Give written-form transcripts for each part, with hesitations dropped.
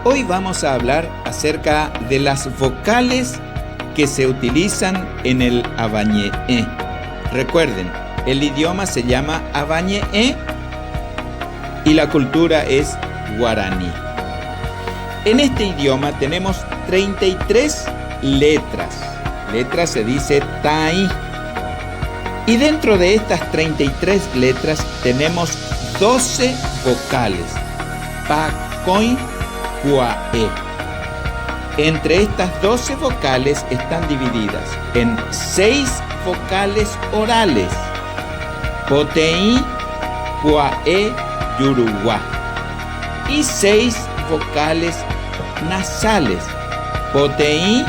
Hoy vamos a hablar acerca de las vocales que se utilizan en el Abañé. Recuerden, el idioma se llama Abañé y la cultura es guaraní. En este idioma tenemos 33 letras. Letras se dice tai. Y dentro de estas 33 letras tenemos 12 vocales. Pa, coi, cua, e. Entre estas 12 vocales están divididas en 6 vocales orales. Poteí, cua, e, yuruguá. Y 6 vocales nasales. Poteí,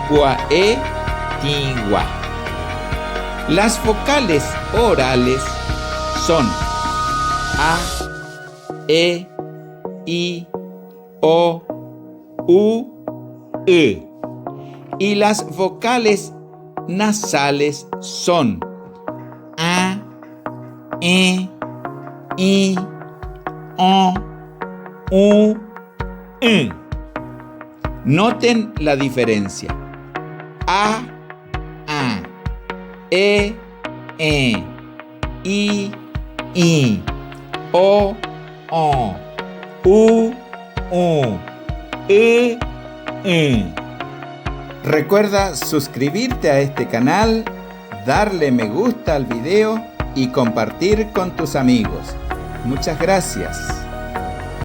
cua, e, tigua. Las vocales orales son a, e, i, o, u, e. Y las vocales nasales son a, e, i, o, u, e. Noten la diferencia. A, e, i, o, u, e. Recuerda suscribirte a este canal, darle me gusta al video y compartir con tus amigos. Muchas gracias.